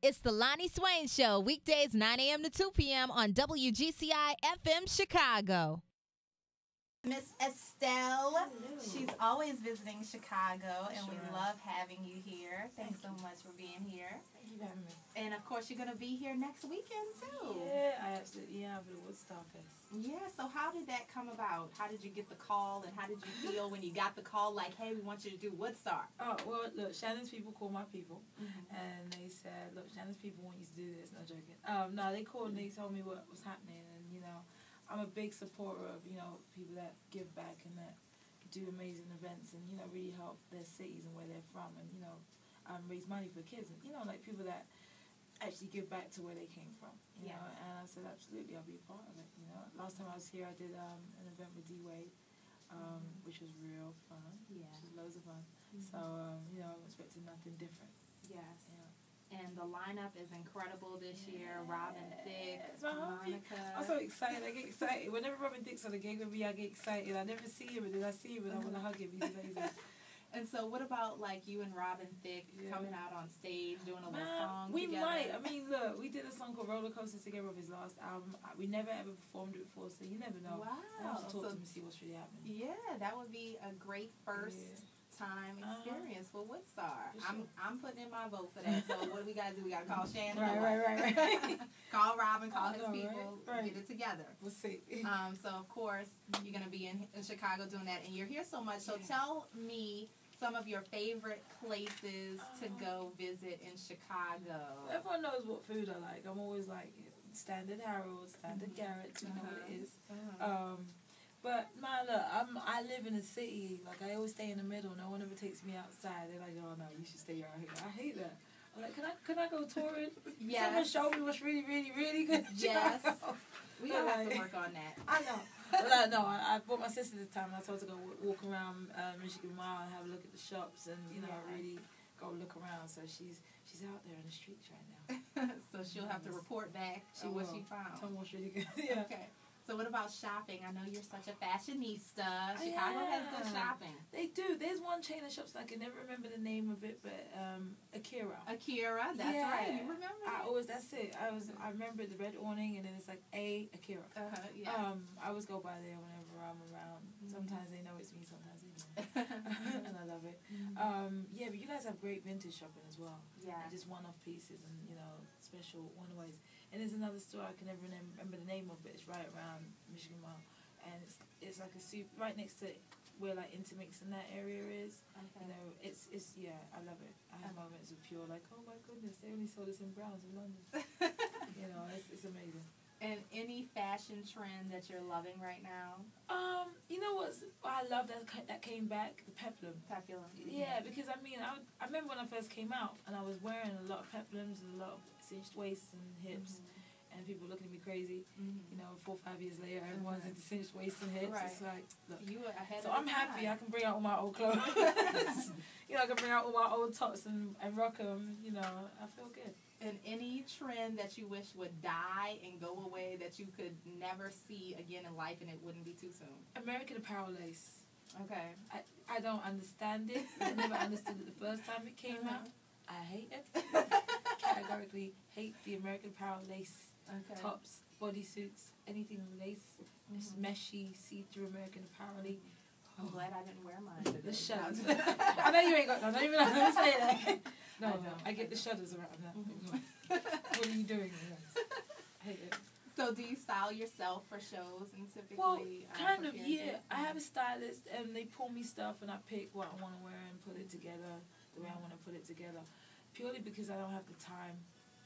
It's the Lonnie Swain Show, weekdays 9 a.m. to 2 p.m. on WGCI FM Chicago. Miss Estelle, she's always visiting Chicago, and we love having you here. Thanks so much for being here. Thank you for having me. And of course, you're going to be here next weekend too. Yeah, I absolutely am for the Woodstar Fest. Yeah, so how did that come about? How did you get the call, and how did you feel when you got the call like, hey, we want you to do Woodstar? Oh, well, look, Shannon's people call my people, and they said, look, Shannon's people want you to do this. No joking. No, they called and they told me what was happening, and, you know, I'm a big supporter of, you know, people that give back and that do amazing events and, you know, really help their cities and where they're from and, you know, raise money for kids and, you know, like people that actually give back to where they came from, you know, and I said, absolutely, I'll be a part of it, you know. Last time I was here, I did an event with D-Wade, which was real fun, which was loads of fun. So, you know, I'm expecting nothing different. Yes. Yeah. And the lineup is incredible this year. Robin Thicke, Monica. I'm so excited. I get excited. Whenever Robin Thicke's on the gig with me, I get excited. I never see him, but then I see him and I want to hug him. He's amazing. And so what about, like, you and Robin Thicke coming out on stage, doing a little song we together? might. I mean, look, we did a song called Roller Coaster together of his last album. We never ever performed it before, so you never know. Wow. I'll have to talk to him and see what's really happening. Yeah, that would be a great first time experience for Woodstar. Sure. I'm putting in my vote for that. So what do we got to do? We got to call Shannon. Right. Call Robin, call his people, get it together. We'll see. So, of course, you're going to be in Chicago doing that, and you're here so much. So tell me some of your favorite places to go visit in Chicago. Everyone knows what food I like. I'm always like Standard Harold's, Standard Garrett's, you know what it is. But look, I live in a city. Like, I always stay in the middle. No one ever takes me outside. They're like, oh no, you should stay out here. I hate that. I'm like, can I go touring? Someone show me what's really, really, really good. Yes. We gotta have to work on that. I know. But no, I brought my sister this time. And I told her to go walk around Michigan Mile and have a look at the shops and, you know, really go look around. So she's out there in the streets right now. So she'll have to report back, see what she found. Tell me what's really good. Yeah. Okay. So what about shopping? I know you're such a fashionista. Chicago has good shopping. They do. There's one chain of shops, I can never remember the name of it, but Akira. Akira, that's right. You remember it? That's it. I remember the red awning, and then it's like Akira. I always go by there whenever I'm around. Sometimes they know it's me, sometimes they don't. And I love it. Yeah, but you guys have great vintage shopping as well. Yeah. And just one-off pieces and, you know, special one-ways. And there's another store I can never remember the name of, but it's right around Michigan Mile, and it's like a right next to where like Intermix in that area is. Okay. You know, it's I love it. I have moments of pure like, oh my goodness, they only sold this in Browns in London. You know, it's amazing. And any fashion trend that you're loving right now? You know what I love that came back? The peplum. Peplum. Yeah, because I mean, I remember when I first came out, and I was wearing a lot of peplums and a lot of cinched waists and hips, and people looking at me crazy. You know, 4 or 5 years later, everyone's into cinched waists and hips. Right. It's like, look. You were ahead so I'm happy I can bring out all my old clothes. You know, I can bring out all my old tops and rock them. You know, I feel good. And any trend that you wish would die and go away that you could never see again in life and it wouldn't be too soon? American Apparel lace. Okay. I don't understand it. I never understood it the first time it came out. I hate it. Categorically hate the American Apparel lace. Okay. Tops, bodysuits, anything with lace. It's meshy, see-through American Apparel. I'm glad I didn't wear mine today. The shutters. I know you ain't got none. Don't even let me say that. No, I get the shutters around that. What are you doing? I hate it. So do you style yourself for shows and typically? Well, kind of, yeah. I have a stylist and they pull me stuff and I pick what I want to wear and put it together the way I want to put it together. Purely because I don't have the time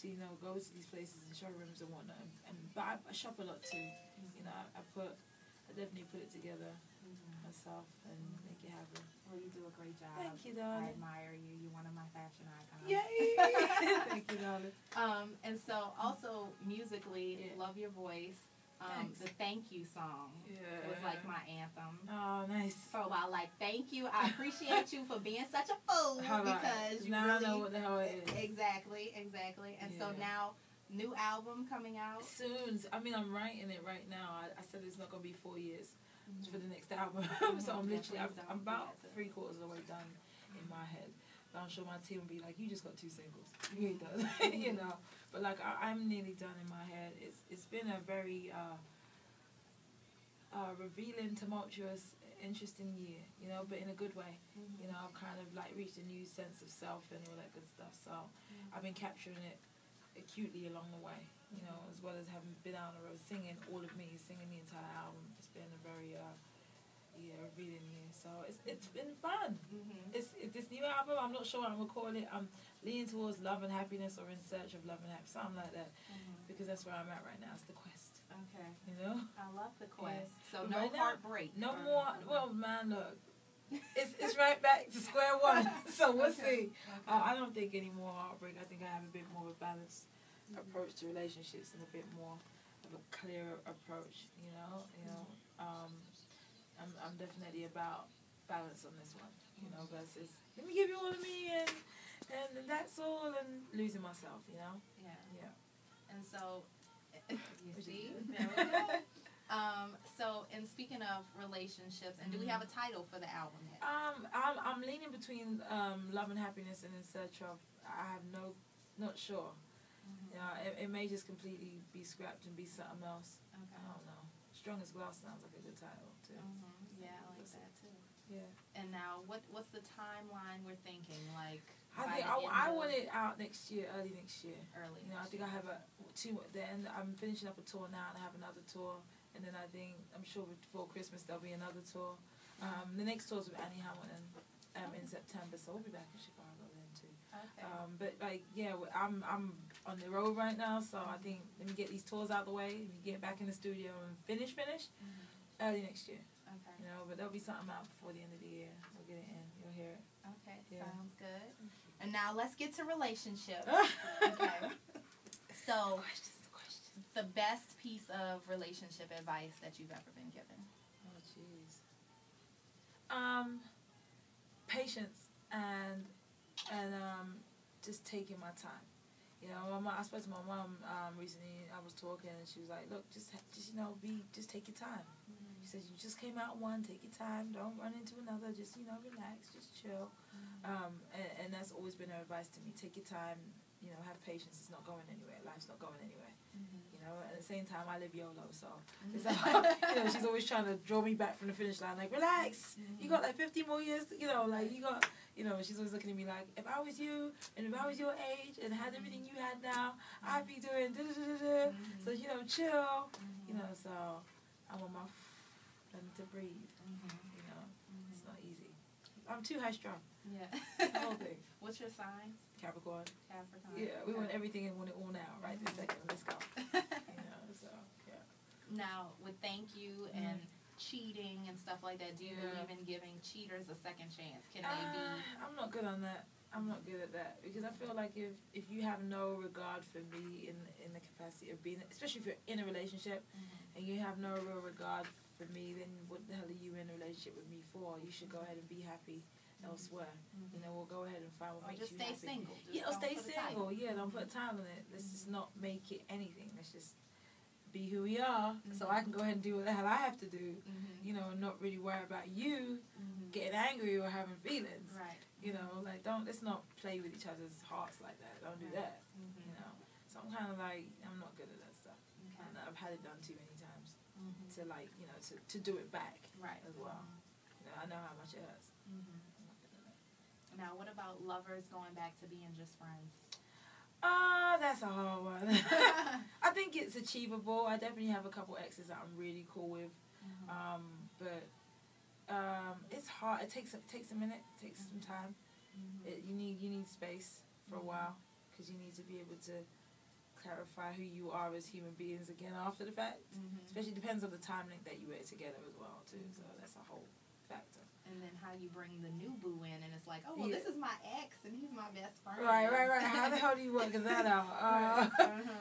to, you know, go to these places and showrooms and whatnot. But I shop a lot too. You know, I definitely put it together myself and make it happen. Well, you do a great job. Thank you, darling. I admire you. You're one of my fashion icons. Yay! Thank you, darling. And so, also musically, love your voice. The Thank You song was like my anthem. Oh, nice. For a while, like, thank you. I appreciate you for being such a fool because you now really I know what the hell it is. Exactly. And so now, new album coming out soon. I mean, I'm writing it right now. I said it's not gonna be 4 years for the next album. So I'm literally I'm about 3/4 of the way done in my head. I'm sure my team will be like, you just got 2 singles. You does, you know. But like I'm nearly done in my head. It's been a very revealing, tumultuous, interesting year, you know, but in a good way. You know, I've kind of like reached a new sense of self and all that good stuff. So I've been capturing it acutely along the way, you know, as well as having been out on the road singing all of me, singing the entire album. It's been a very revealing year. So it's been fun. It's this new album. I'm not sure what I'm gonna call it. I'm leaning towards Love and Happiness or In Search of Love and Happiness, something like that, because that's where I'm at right now. It's the quest. Okay. You know. I love the quest. Yeah. So no heartbreak. No more. Well, man, look. It's right back to square one. So we'll see. Okay. I don't think any more heartbreak. I think I have a bit more of a balanced approach to relationships and a bit more of a clear approach. You know. I'm definitely about balance on this one. You know, versus let me give you all of me and that's all and losing myself. You know. Yeah. And so, you see, there we go. So, and speaking of relationships, and do we have a title for the album yet? I'm leaning between Love and Happiness and In Search of. I have not sure. You know, it may just completely be scrapped and be something else. Okay. I don't know. Strong as Glass sounds like a good title too. Yeah, I like that too. Yeah. And now, what's the timeline we're thinking? Like, I want it out next year, early next year. Early. You know, I think I have two. Then I'm finishing up a tour now, and I have another tour. And then I'm sure before Christmas there'll be another tour. The next tour's with Annie Hamilton in September, so we'll be back in Chicago then too. Okay. But like, I'm on the road right now, so I think let me get these tours out the way, let me get back in the studio and finish early next year. Okay. You know, but there'll be something out before the end of the year. We'll get it in. You'll hear it. Okay. Yeah. Sounds good. And now let's get to relationships. Okay. So. The best piece of relationship advice that you've ever been given? Oh, jeez. Patience and just taking my time. You know, I spoke to my mom recently. I was talking, and she was like, "Look, just just take your time." She said, "You just came out one, take your time. Don't run into another. Just relax, just chill." And that's always been her advice to me. Take your time. You know, have patience. It's not going anywhere. Life's not going anywhere. You know, at the same time, I live YOLO, so it's like, she's always trying to draw me back from the finish line. Like, relax. You got like 50 more years. You know, like you got. You know, she's always looking at me like, if I was you and if I was your age and had everything you had now, I'd be doing da-da-da-da-da. So chill. You know, so I'm on my learning to breathe. You know, it's not easy. I'm too high strung. Yeah. That's the whole thing. What's your sign? Capricorn. Capricorn. Yeah, we want everything and want it all now, right this second. Let's go. You know, so, yeah. Now, with thank you and cheating and stuff like that, do you believe in giving cheaters a second chance? Can they be... I'm not good on that. I'm not good at that. Because I feel like if you have no regard for me in the capacity of being... Especially if you're in a relationship and you have no real regard for me, then what the hell are you in a relationship with me for? You should go ahead and be happy elsewhere. You know, we'll go ahead and find what makes you happy. Just stay single. Stay single. Yeah, don't put a time on it. Let's just not make it anything. Let's just be who we are, so I can go ahead and do what the hell I have to do. You know, and not really worry about you getting angry or having feelings. Right. You know, like let's not play with each other's hearts like that. Don't do that. You know, so I'm kind of like, I'm not good at that stuff. And I've had it done too many times to like, you know, to do it back as well. You know, I know how much it hurts. Now, what about lovers going back to being just friends? That's a hard one. I think it's achievable. I definitely have a couple exes that I'm really cool with. But it's hard. It takes a minute. It takes some time. You need space for a while because you need to be able to clarify who you are as human beings again after the fact. Especially depends on the time link that you were together as well too. So that's a whole factor. And then how you bring the new boo in, and it's like, oh, well, this is my ex, and he's my best friend. Right. How the hell do you work that out?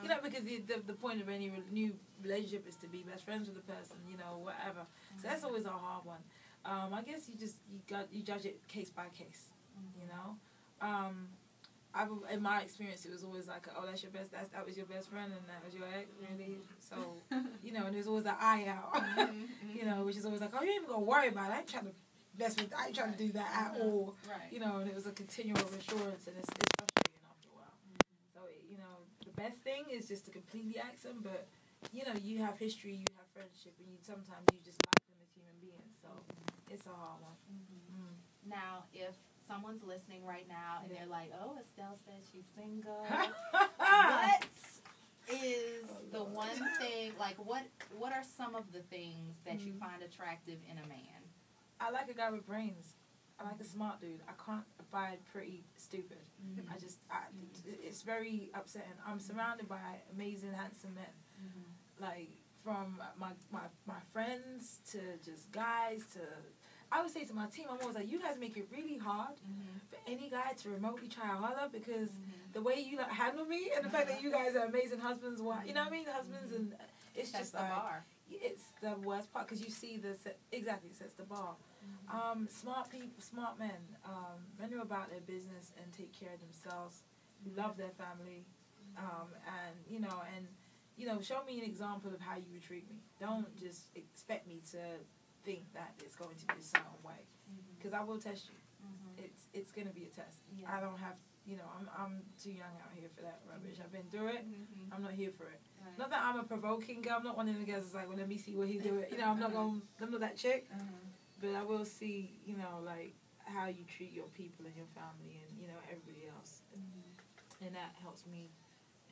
You know, because the point of any new relationship is to be best friends with the person, you know, whatever. So that's always a hard one. I guess you judge it case by case, you know. In my experience, it was always like, oh, that's your best. That was your best friend, and that was your ex, really. So, you know, and there's always an eye out, you know, which is always like, oh, you ain't even gonna worry about it. I ain't trying to mess with. I ain't trying to do that at all. Right. You know, and it was a continual assurance, and it's frustrating after a while. So, you know, the best thing is just to completely ask them, but, you know, you have history, you have friendship, and sometimes you just like them as human beings. So, it's a hard one. Now, if someone's listening right now and they're like, oh, Estelle says she's single, what is the one thing, like, what are some of the things that you find attractive in a man? I like a guy with brains. I like a smart dude. I can't abide pretty stupid. It's very upsetting. I'm surrounded by amazing, handsome men. Like, from my friends to just guys to... I would say to my team, I'm always like, you guys make it really hard for any guy to remotely try harder, because the way you like handle me and the fact that you guys are amazing husbands, you know what I mean? Husbands, and it's That's just the like, bar. It's the worst part, because you see exactly, it sets the bar. Smart people, smart men, men who are about their business and take care of themselves, who love their family, and you know, show me an example of how you would treat me. Don't just expect me to think that it's going to be a certain way, because I will test you. It's going to be a test. I don't have, you know, I'm too young out here for that rubbish. I've been through it. I'm not here for it. Right. Not that I'm a provoking girl. I'm not one of the girls that's like, well, let me see what he do it. You know, I'm not that chick. But I will see, you know, like how you treat your people and your family and, you know, everybody else. And that helps me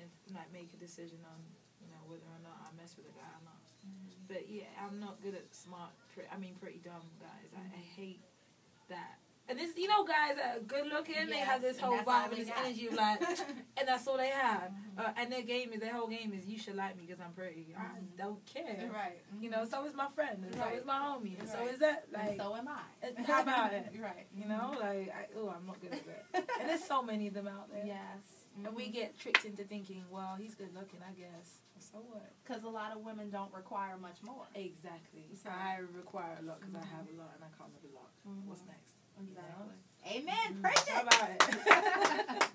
and like make a decision on, you know, whether or not I mess with a guy or not. But yeah, I'm not good at pretty dumb guys. I hate that. And this, you know, guys that are good looking, they have this whole vibe and this energy of like, and that's all they have. And their whole game is, you should like me because I'm pretty. I don't care. Right. You know, so is my friend, and so is my homie, and so is that. Like, and so am I. How about it? Right. You know, like, I'm not good at that. And there's so many of them out there. Yes. And we get tricked into thinking, well, he's good looking, I guess. So what? Because a lot of women don't require much more. Exactly. So I require a lot because I have a lot and I come with a lot. What's next? Exactly. Amen. Preach it. How about it?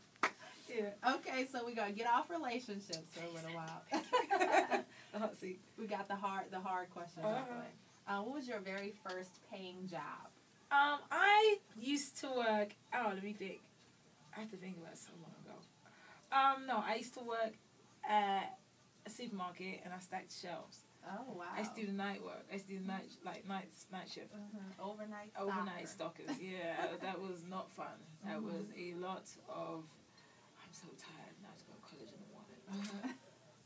Yeah. Okay, so we're going to get off relationships for a little while. The hot seat. We got the hard questions out the way. What was your very first paying job? I used to work, let me think. I have to think about it so long ago. No, I used to work at a supermarket and I stacked shelves. Oh, wow. I used to do the night work. I used to do night shift. Overnight stockers. Yeah, that was not fun. That was a lot of, I'm so tired now to go to college in the morning.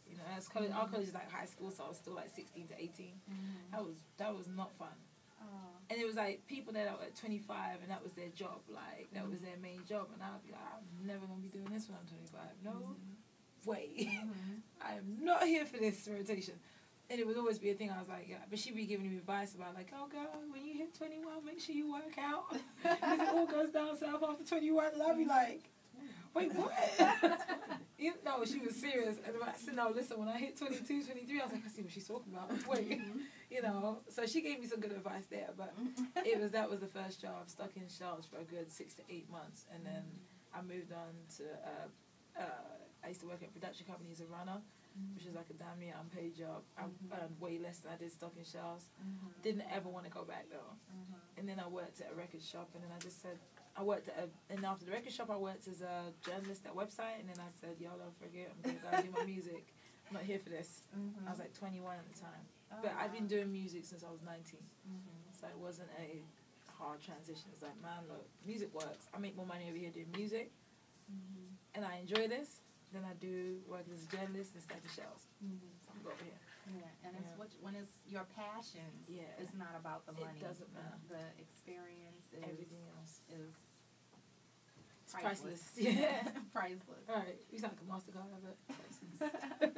You know, as college, our college is like high school, so I was still like 16 to 18. That was not fun. And it was like people that are at 25 and that was their job, like that was their main job, and I'd be like, I'm never gonna be doing this when I'm 25. No way. I am not here for this rotation. And it would always be a thing. I was like, yeah. But she'd be giving me advice about like, oh girl, when you hit 21, make sure you work out. Because it all goes down south after 21. And I'd be like, wait, what? You know, she was serious. And I said, no, listen, when I hit 22, 23, I was like, I see what she's talking about. Wait, you know. So she gave me some good advice there. But that was the first job, stuck in shelves for a good 6 to 8 months. And then I moved on to, I used to work at a production company as a runner, which is like a damn near unpaid job. I earned way less than I did stocking shelves. Didn't ever want to go back though. And then I worked at a record shop, and then I just said, and after the record shop I worked as a journalist at a website, and then I said, y'all don't forget, I'm going to go do my music. I'm not here for this. I was like 21 at the time. But I've been doing music since I was 19. So it wasn't a hard transition. It's like, man, look, music works. I make more money over here doing music, and I enjoy this than I do work as a journalist and stacking shelves. So I'm over here. Yeah, and it's when it's your passion. Yeah, it's not about the money. It doesn't matter. The experience is everything else is priceless. Yeah, priceless. All right, you sound like a MasterCard, but priceless.